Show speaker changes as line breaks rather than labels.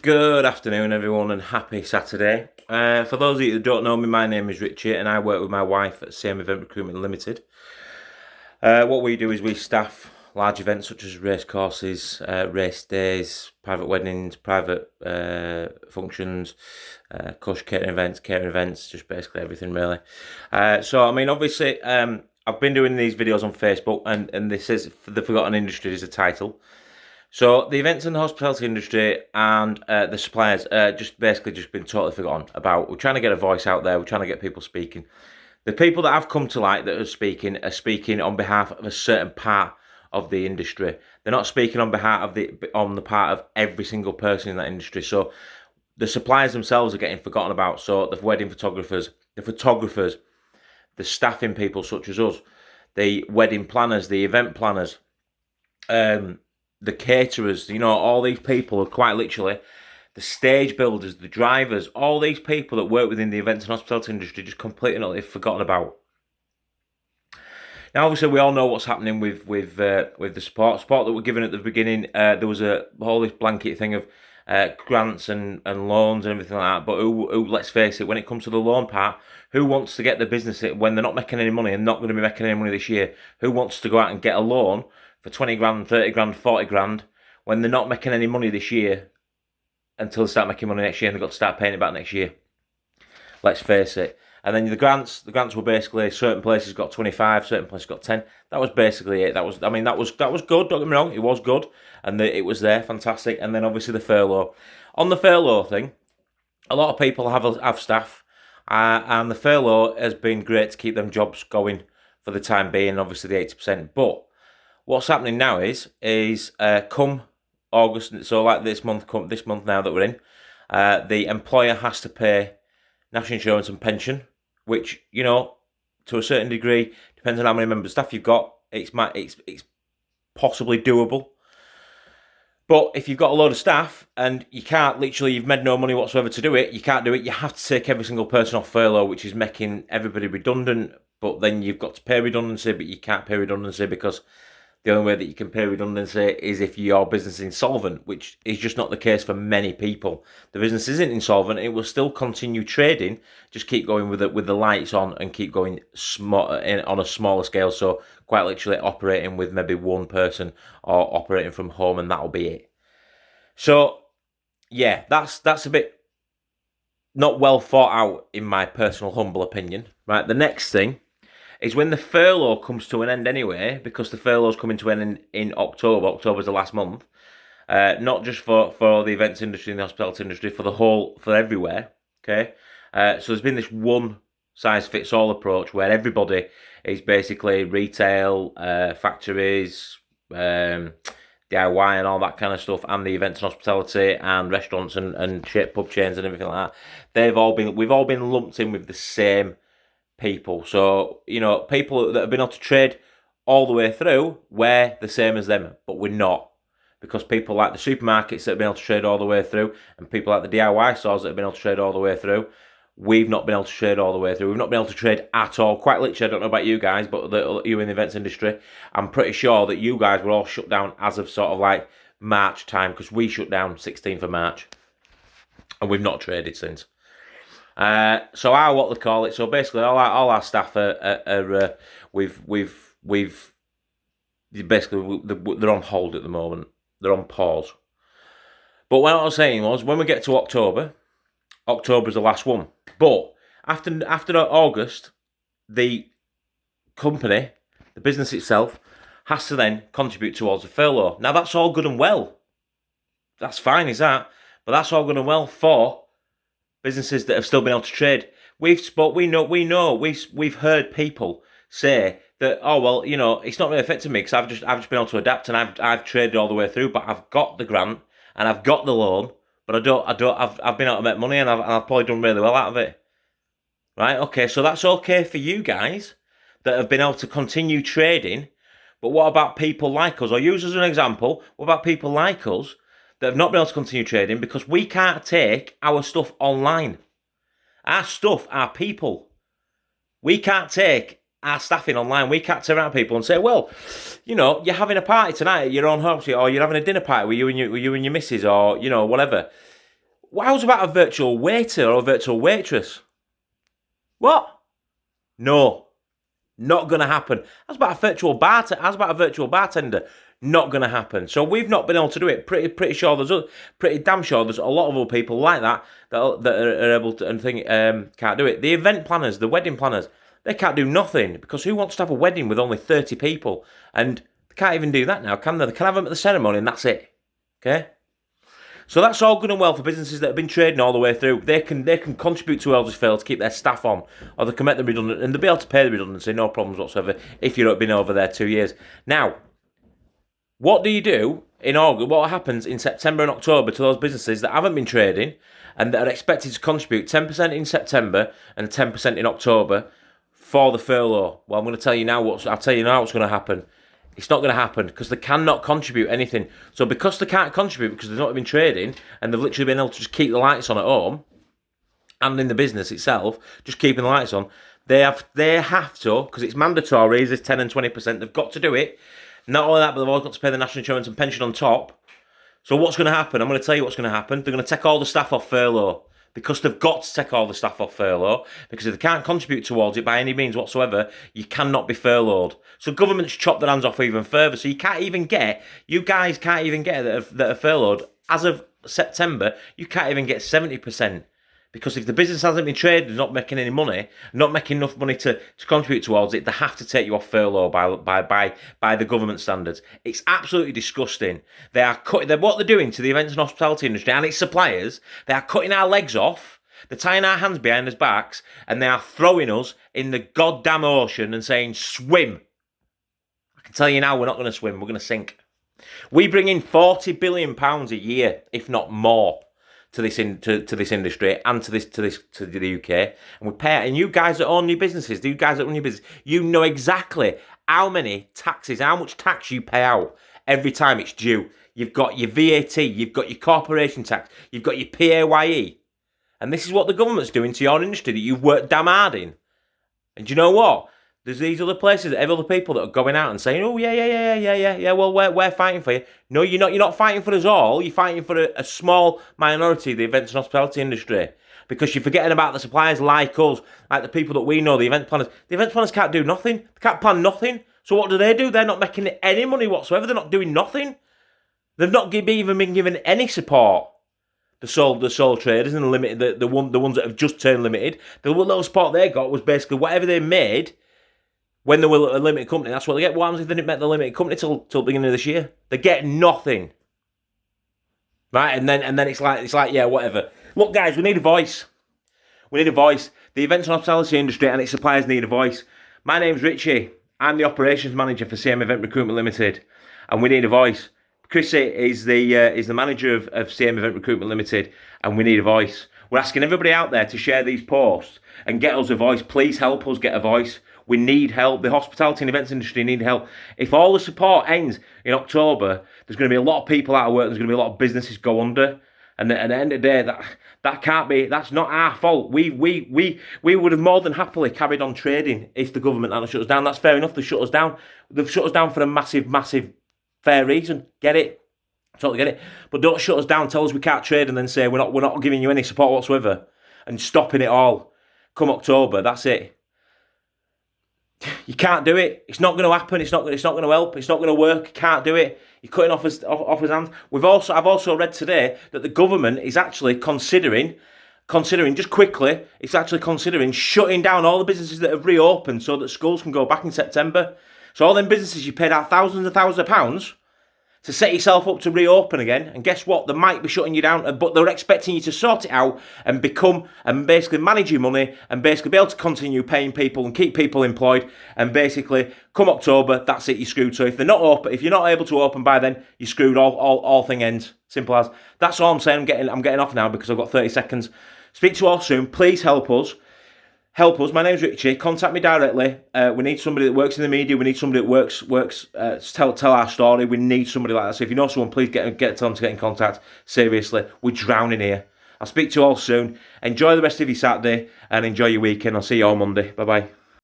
Good afternoon, everyone, and happy Saturday. For those of you who don't know me, my name is Richie, and I work with my wife at Same Event Recruitment Limited. What we do is we staff large events such as race courses, race days, private weddings, private functions, catering events, just basically everything really. Obviously, I've been doing these videos on Facebook, and this is The Forgotten Industry is a title. So the events in the hospitality industry and the suppliers just been totally forgotten about. We're trying to get a voice out there. We're trying to get people speaking. The people that have come to light that are speaking on behalf of a certain part of the industry. They're not speaking on the part of every single person in that industry. So the suppliers themselves are getting forgotten about. So the wedding photographers, the staffing people such as us, the wedding planners, the event planners, the caterers, all these people are quite literally the stage builders, the drivers, all these people that work within the events and hospitality industry just completely and utterly forgotten about. Now, obviously, we all know what's happening with the support that we're given at the beginning. There was a whole this blanket thing of grants and loans and everything like that. But let's face it, when it comes to the loan part, who wants to get the business when they're not making any money and not going to be making any money this year? Who wants to go out and get a loan for 20 grand, 30 grand, 40 grand when they're not making any money this year until they start making money next year and they've got to start paying it back next year? Let's face it. And then the grants were basically certain places got 25, certain places got 10. That was basically it. That was good. Don't get me wrong, it was good, and it was there, fantastic. And then obviously the furlough. On the furlough thing, a lot of people have staff, and the furlough has been great to keep them jobs going for the time being. Obviously the 80%. But what's happening now is come August, so like this month now that we're in, the employer has to pay national insurance and pension, which, to a certain degree, depends on how many members of staff you've got, it's possibly doable. But if you've got a load of staff and you've made no money whatsoever to do it, you can't do it. You have to take every single person off furlough, which is making everybody redundant. But then you've got to pay redundancy, but you can't pay redundancy because the only way that you can pay redundancy is if your business is insolvent, which is just not the case for many people. The business isn't insolvent; it will still continue trading. Just keep going with the lights on and keep going on a smaller scale. So quite literally operating with maybe one person or operating from home, and that'll be it. So yeah, that's a bit not well thought out in my personal humble opinion. Right, the next thing is when the furlough comes to an end anyway, because the furlough's coming to an end in October. October's the last month. Not just for the events industry and the hospitality industry, for everywhere. Okay, so there's been this one size fits all approach where everybody is basically retail, factories, DIY and all that kind of stuff, and the events and hospitality and restaurants and pub chains and everything like that. We've all been lumped in with the same people. So, people that have been able to trade all the way through, we're the same as them, but we're not. Because people like the supermarkets that have been able to trade all the way through, and people like the DIY stores that have been able to trade all the way through, we've not been able to trade all the way through. We've not been able to trade at all. Quite literally, I don't know about you guys, but you in the events industry, I'm pretty sure that you guys were all shut down as of sort of like March time, because we shut down 16th of March, and we've not traded since. So what they call it. So basically, all our staff we've basically they're on hold at the moment. They're on pause. But what I was saying was, when we get to October's the last one. But after August, the company, the business itself, has to then contribute towards the furlough. Now that's all good and well. That's fine, is that? But that's all good and well for businesses that have still been able to trade. We've heard people say that, oh well, it's not really affected me because I've just been able to adapt and I've traded all the way through, but I've got the grant and I've got the loan, but I've been able to make money and I've probably done really well out of it. Right? Okay, so that's okay for you guys that have been able to continue trading, but what about people like us? I'll use as an example. What about people like us that have not been able to continue trading because we can't take our stuff online? Our stuff, our people. We can't take our staffing online. We can't turn around people and say, well, you're having a party tonight at your own house, or you're having a dinner party with you and your missus, or, whatever. How's about a virtual waiter or a virtual waitress? What? No. Not going to happen. How's about a virtual bartender? Not going to happen. So we've not been able to do it. Pretty damn sure there's a lot of other people like that are able to and can't do it. The event planners, the wedding planners, they can't do nothing because who wants to have a wedding with only 30 people? And they can't even do that now, can they? They can have them at the ceremony and that's it. Okay. So that's all good and well for businesses that have been trading all the way through. They can contribute to Elders Fail to keep their staff on, or they can make them redundant, and they'll be able to pay the redundancy, no problems whatsoever, if you've been over there 2 years. Now, what do you do in August? What happens in September and October to those businesses that haven't been trading and that are expected to contribute 10% in September and 10% in October for the furlough? Well, I'm going to tell you now what's going to happen. It's not going to happen because they cannot contribute anything. So because they can't contribute because they've not been trading and they've literally been able to just keep the lights on at home and in the business itself, just keeping the lights on, they have to, because it's mandatory, is this 10 and 20%, they've got to do it. Not only that, but they've all got to pay the national insurance and pension on top. So what's going to happen? I'm going to tell you what's going to happen. They're going to take all the staff off furlough. Because they've got to take all the staff off furlough, because if they can't contribute towards it by any means whatsoever, you cannot be furloughed. So government's chopped their hands off even further. So you guys can't even get that are furloughed. As of September, you can't even get 70%. Because if the business hasn't been trading, not making any money, not making enough money to contribute towards it, they have to take you off furlough by the government standards. It's absolutely disgusting. They are what they're doing to the events and hospitality industry and its suppliers. They are cutting our legs off. They're tying our hands behind our backs, and they are throwing us in the goddamn ocean and saying, swim. I can tell you now, we're not going to swim. We're going to sink. We bring in £40 billion a year, if not more, to this industry and to the UK, and we pay it. And you guys that own your businesses, you know exactly how much tax you pay out every time it's due. You've got your VAT, you've got your corporation tax, you've got your PAYE, and this is what the government's doing to your industry that you've worked damn hard in. And do you know what? There's these other places, other people that are going out and saying, oh, yeah, well, we're fighting for you. No, you're not. You're not fighting for us all. You're fighting for a small minority of the events and hospitality industry. Because you're forgetting about the suppliers like us, like the people that we know, the event planners. The event planners can't do nothing. They can't plan nothing. So what do? They're not making any money whatsoever. They're not doing nothing. They've not even been given any support. The sole traders and the limited, the ones that have just turned limited. The little support they got was basically whatever they made when they were a limited company. That's what they get. What happens if they didn't make the limited company till the beginning of this year? They get nothing, right? And then it's like yeah, whatever. Look, guys, we need a voice. We need a voice. The events and hospitality industry and its suppliers need a voice. My name's Richie. I'm the operations manager for CM Event Recruitment Limited, and we need a voice. Chrissy is the manager of CM Event Recruitment Limited, and we need a voice. We're asking everybody out there to share these posts and get us a voice. Please help us get a voice. We need help. The hospitality and events industry need help. If all the support ends in October, there's going to be a lot of people out of work. There's going to be a lot of businesses go under. And at the end of the day, that can't be. That's not our fault. We would have more than happily carried on trading if the government hadn't shut us down. That's fair enough. They shut us down. They've shut us down for a massive fair reason. Get it? Totally get it. But don't shut us down. Tell us we can't trade and then say we're not giving you any support whatsoever and stopping it all. Come October, that's it. You can't do it. It's not going to happen. It's not going to help. It's not going to work. You can't do it. You're cutting off his hands. I've also read today that the government is actually considering just quickly. It's actually considering shutting down all the businesses that have reopened so that schools can go back in September. So all them businesses you paid out thousands and thousands of pounds to set yourself up to reopen again, and guess what? They might be shutting you down, but they're expecting you to sort it out and basically manage your money and basically be able to continue paying people and keep people employed. And basically, come October, that's it, you're screwed. So if you're not able to open by then, you're screwed. All thing ends. Simple as. That's all I'm saying. I'm getting off now because I've got 30 seconds. Speak to you all soon. Please help us. My name's Richie. Contact me directly. We need somebody that works in the media. We need somebody that works tell our story. We need somebody like that. So if you know someone, please tell them to get in contact. Seriously, we're drowning here. I'll speak to you all soon. Enjoy the rest of your Saturday and enjoy your weekend. I'll see you all Monday. Bye-bye.